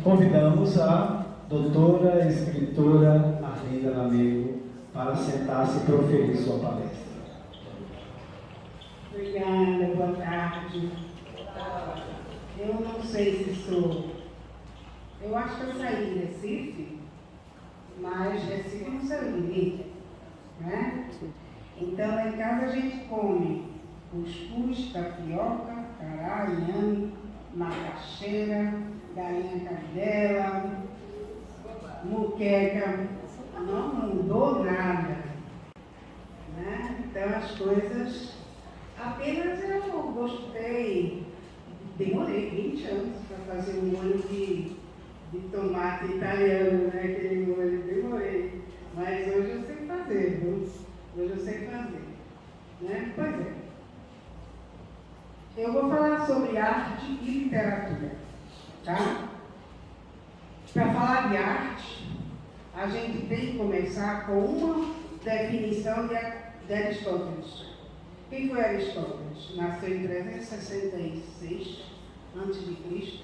convidamos a doutora escritora Arlinda Lamego para sentar-se e proferir sua palestra. Obrigada, boa tarde. Eu não sei se sou... Eu acho que eu saí de Recife, mas Recife não saiu de mim, né? Então, lá em casa a gente come cuscuz, tapioca, cará, inhame, macaxeira, galinha cabidela, muqueca. Não mudou nada, né? Então, as coisas... Apenas eu gostei, demorei 20 anos para fazer um molho de tomate italiano, né? Aquele molho, demorei. Mas hoje eu sei fazer, viu? Hoje eu sei fazer, né? Pois é. Eu vou falar sobre arte e literatura, tá? Para falar de arte, a gente tem que começar com uma definição de Aristóteles. Quem foi Aristóteles? Nasceu em 366 a.C.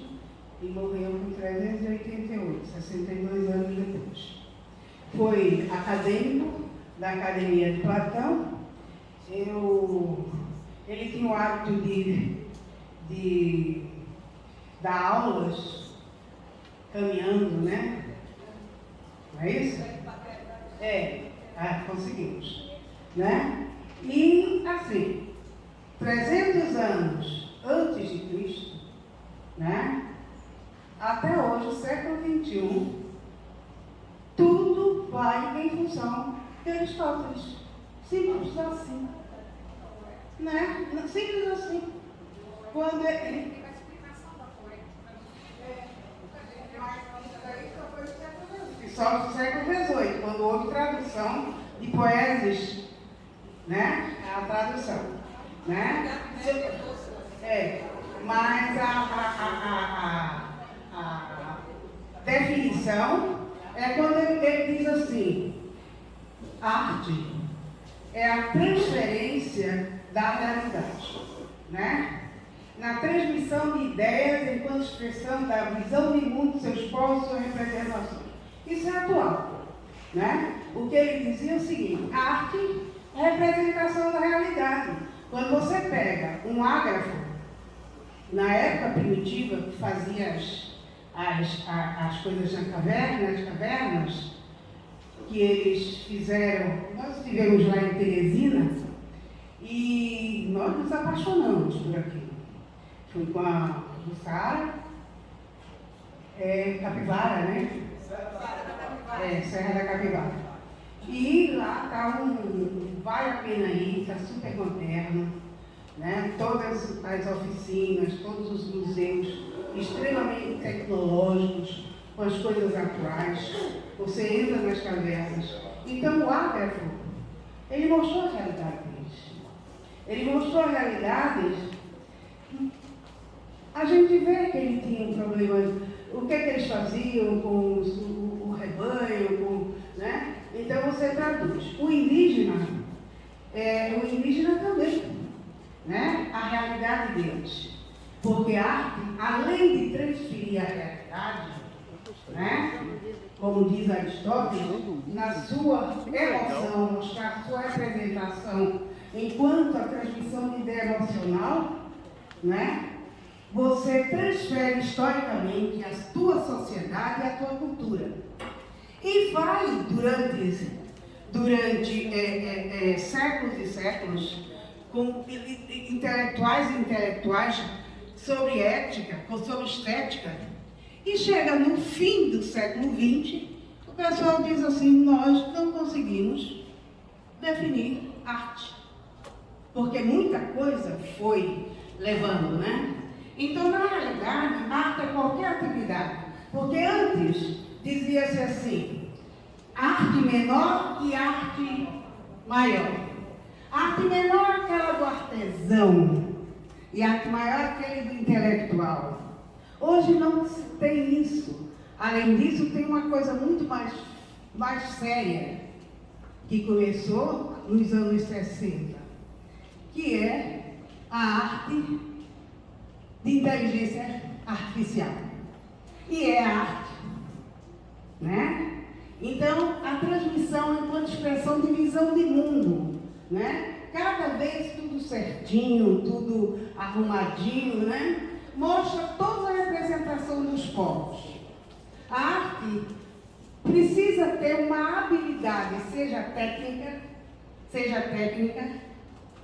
e morreu em 388, 62 anos depois. Foi acadêmico da Academia de Platão. Ele tinha o hábito de dar aulas caminhando, né? Não é isso? Conseguimos, né? E, assim, 300 anos antes de Cristo, né? Até hoje, século XXI, tudo vai em função de Aristóteles. Simples assim. Né? Simples assim. Quando ele... Só no século XVIII, quando houve tradução de poesias, né? A tradução, né? Mas a definição é quando ele diz assim: arte é a transferência da realidade, né? Na transmissão de ideias enquanto expressão da visão de mundo, seus povos, suas representações. Isso é atual, né? O que ele dizia é o seguinte: arte é a representação da realidade. Quando você pega um ágrafo, na época primitiva, que fazia as coisas nas cavernas, que eles fizeram, nós estivemos lá em Teresina, e nós nos apaixonamos por aquilo. Fui com a Jussara, Capivara, né? Serra da Capivara. E lá está vale a pena ir, está super moderno, né? Todas as oficinas, todos os museus extremamente tecnológicos, com as coisas atuais. Você entra nas cavernas. Então o ágrafo, ele mostrou a realidade deles. Ele mostrou a realidade. A gente vê que ele tinha um problema. O que eles faziam com o rebanho, né? Então você traduz. O indígena também, né? A realidade deles. Porque a arte, além de transferir a realidade, né? Como diz Aristóteles, na sua emoção, mostrar sua representação enquanto a transmissão de ideia emocional, né? Você transfere historicamente a tua sociedade e a tua cultura. E vai, durante séculos e séculos, com intelectuais sobre ética, sobre estética, e chega no fim do século XX, o pessoal diz assim: nós não conseguimos definir arte, porque muita coisa foi levando, né? Então, na realidade, arte é qualquer atividade, porque antes dizia-se assim: arte menor e arte maior. Arte menor é aquela do artesão, e arte maior é aquele do intelectual. Hoje não se tem isso. Além disso, tem uma coisa muito mais séria, que começou nos anos 60, que é a arte de inteligência artificial. e é arte, né? Então, a transmissão enquanto expressão de visão de mundo, né? Cada vez tudo certinho, tudo arrumadinho, né? Mostra toda a representação dos povos. A arte precisa ter uma habilidade, seja técnica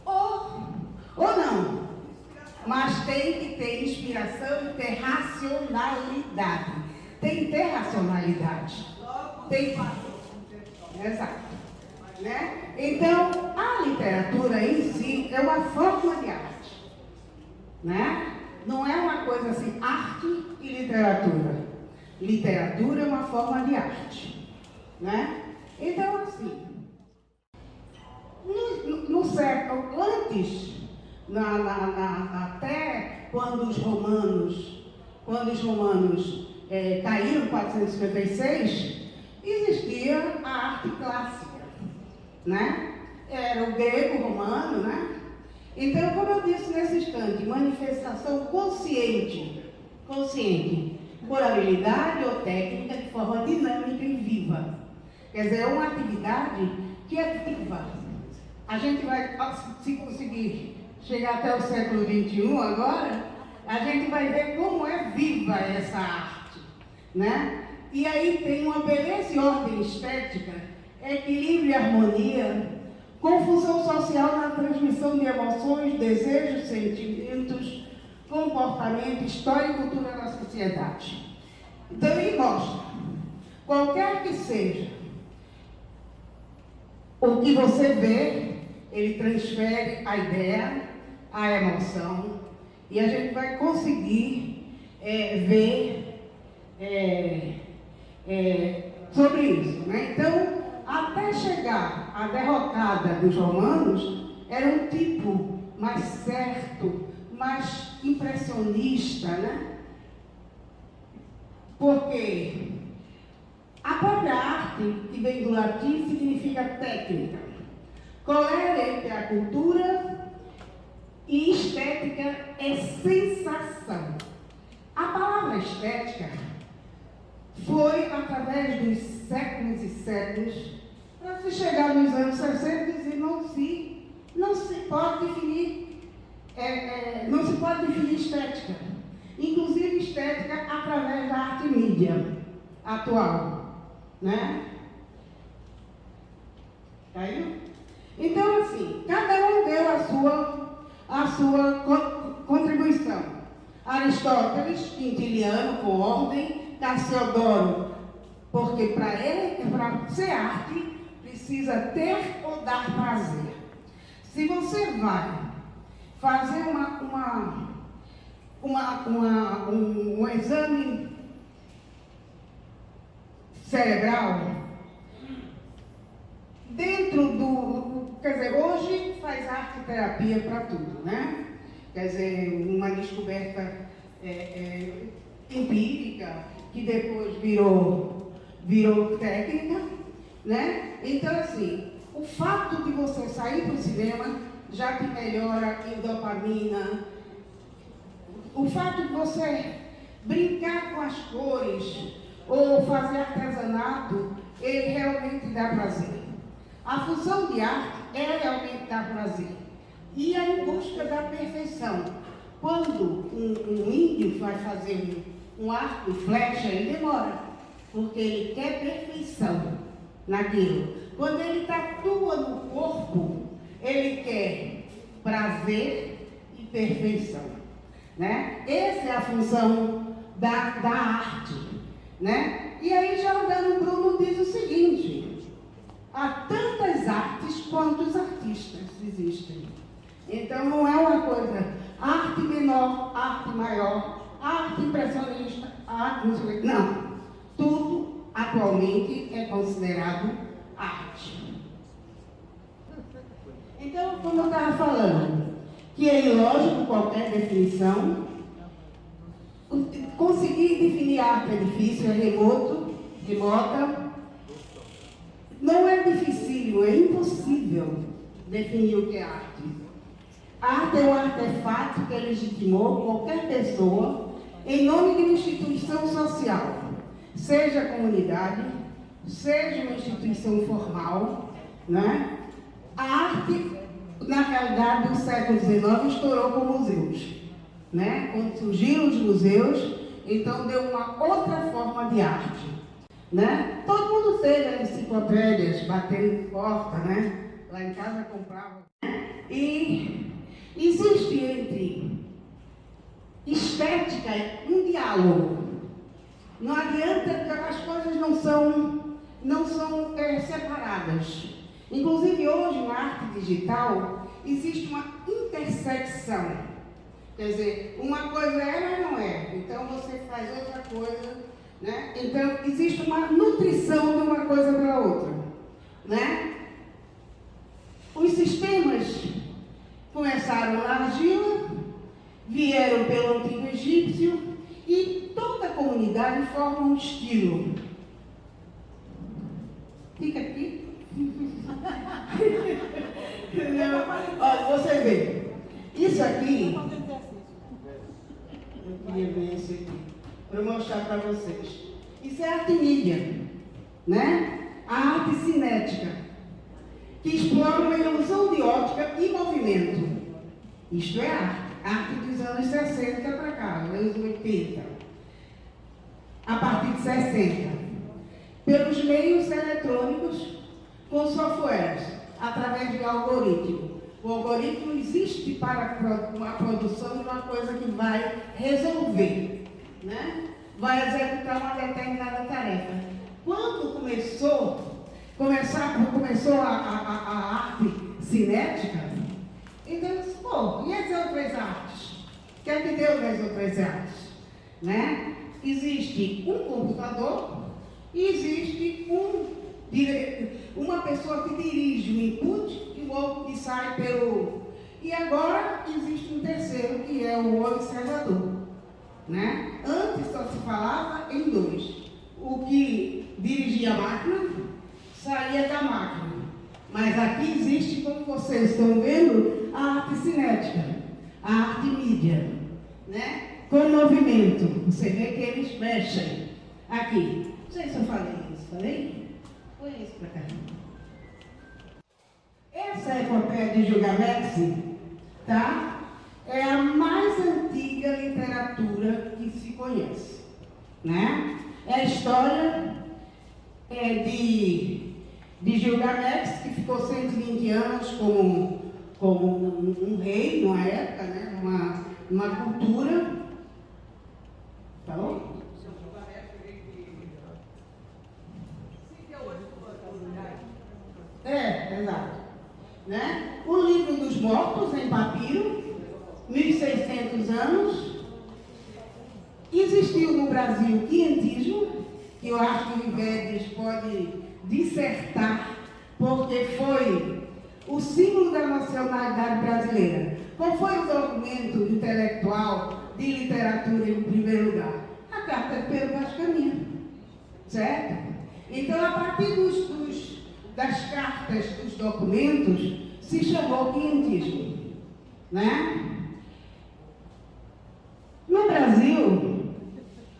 ou não, mas tem que ter inspiração e ter racionalidade. Tem que ter racionalidade. Exato. Né? Então, a literatura em si é uma forma de arte. Né? Não é uma coisa assim, arte e literatura. Literatura é uma forma de arte. Né? Então, assim, no século antes, até quando os romanos caíram em 456, existia a arte clássica, né? Era o grego romano, né? Então, como eu disse nesse instante, manifestação consciente, por habilidade ou técnica de forma dinâmica e viva. Quer dizer, é uma atividade que é viva. A gente vai, se conseguir chegar até o século XXI agora, a gente vai ver como é viva essa arte, né? E aí tem uma beleza e ordem estética, equilíbrio e harmonia, confusão social na transmissão de emoções, desejos, sentimentos, comportamento, história e cultura da sociedade. Então ele mostra, qualquer que seja o que você vê, ele transfere a ideia, a emoção, e a gente vai conseguir ver sobre isso, né? Então, até chegar à derrocada dos romanos, era um tipo mais certo, mais impressionista, né? Porque a própria arte, que vem do latim, significa técnica. Colere entre a cultura e estética é sensação. A palavra estética foi através dos séculos e séculos, para se chegar nos anos 60 e dizer não se pode definir estética. Inclusive estética através da arte mídia atual, né? Caiu? Então, assim, cada um deu a sua contribuição. Aristóteles, quintiliano, com ordem, Cassiodoro, porque para ser arte, precisa ter ou dar prazer. Se você vai fazer um exame cerebral, quer dizer, hoje faz arte terapia para tudo, né? Quer dizer, uma descoberta empírica, que depois virou técnica, né? Então, assim, o fato de você sair para o cinema já te melhora em dopamina. O fato de você brincar com as cores ou fazer artesanato, ele realmente dá prazer. A função de arte é realmente dar prazer. E é em busca da perfeição. Quando um índio vai fazer um arco e flecha, ele demora, porque ele quer perfeição naquilo. Quando ele tatua no corpo, ele quer prazer e perfeição, né? Essa é a função da arte, né? E aí Giordano Bruno diz o seguinte: há tantas artes quantos artistas existem. Então não é uma coisa arte menor, arte maior, arte impressionista, arte não. Tudo atualmente é considerado arte. Então, como eu estava falando, que é ilógico qualquer definição, conseguir definir arte é difícil, é remota. Não é difícil, é impossível definir o que é arte. A arte é um artefato que legitimou qualquer pessoa em nome de uma instituição social, seja a comunidade, seja uma instituição formal, né? A arte, na realidade, do século XIX, estourou com museus, né? Quando surgiram os museus, então deu uma outra forma de arte, né? Todo mundo teve enciclopédias batendo em porta, né? Lá em casa comprava. E existe entre estética um diálogo. Não adianta, as coisas não são separadas. Inclusive hoje na arte digital existe uma intersecção. Quer dizer, uma coisa é, mas não é. Então você faz outra coisa, né? Então existe uma nutrição de uma coisa para a outra, né? Os sistemas começaram na argila, vieram pelo antigo egípcio e toda a comunidade forma um estilo. Fica aqui. Olha, você vê. Isso aqui, eu queria ver isso aqui, para mostrar para vocês. Isso é arte mídia, né? A arte cinética, que explora uma ilusão de ótica e movimento. Isto é arte dos anos 60 para cá, anos 80. A partir de 60. Pelos meios eletrônicos, com softwares, através de algoritmo. O algoritmo existe para a produção de uma coisa que vai resolver, né? Vai executar uma determinada tarefa. Quando começou a arte cinética, então eu disse, pô, e as outras artes? O que é que deu das outras artes? Né? Existe um computador e existe uma pessoa que dirige o input e o outro que sai pelo... E agora existe um terceiro, que é o observador. Né? Antes só se falava em dois. O que dirigia a máquina saía da máquina. Mas aqui existe, como vocês estão vendo, a arte cinética, a arte mídia, né? Com movimento. Você vê que eles mexem. Aqui. Não sei se eu falei isso. Falei? Põe isso para cá. Essa epopeia de Gilgamesh, tá? É a mais antiga literatura que se conhece, né? É a história de Gilgamesh, que ficou 120 anos como um rei, numa época, né? Uma cultura. Falou? Exato. Né? O livro dos mortos, em papiro, 1.600 anos. Existiu no Brasil o quientismo, que eu acho que o Ivedes pode dissertar, porque foi o símbolo da nacionalidade brasileira. Qual foi o documento intelectual de literatura em primeiro lugar? A Carta de Pedro Vaz Caminha, certo? Então, a partir das cartas, dos documentos, se chamou quientismo, né? No Brasil,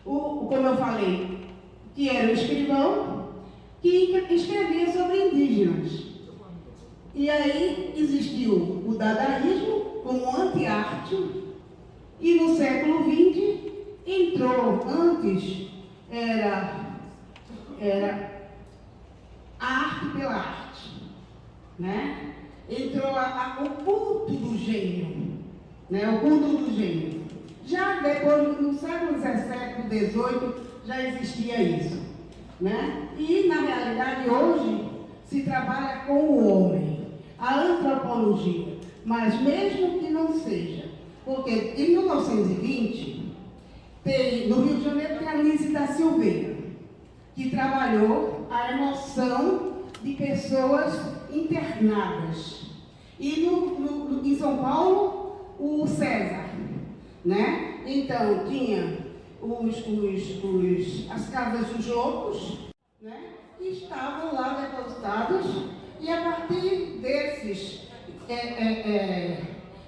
como eu falei, que era o escrivão que escrevia sobre indígenas. E aí existiu o dadaísmo como anti-arte, e no século XX entrou, antes era a arte pela arte, né? Entrou o culto do gênio, né? O culto do gênio. Já depois, no século XVII, XVIII, já existia isso, né? E, na realidade, hoje, se trabalha com o homem, a antropologia, mas mesmo que não seja, porque em 1920, no Rio de Janeiro tem a Nise da Silveira, que trabalhou a emoção de pessoas internadas. E em São Paulo, o César, né? Então, tinha as casas dos loucos, né? Que estavam lá depositados, e a partir desses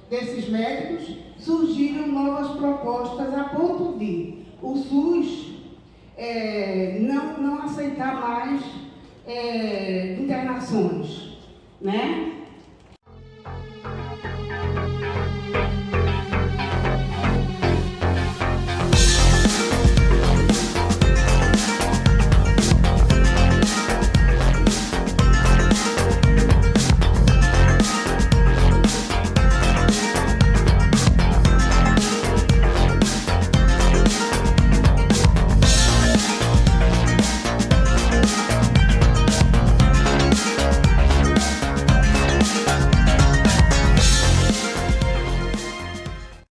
desses médicos, surgiram novas propostas a ponto de o SUS não aceitar mais internações, né?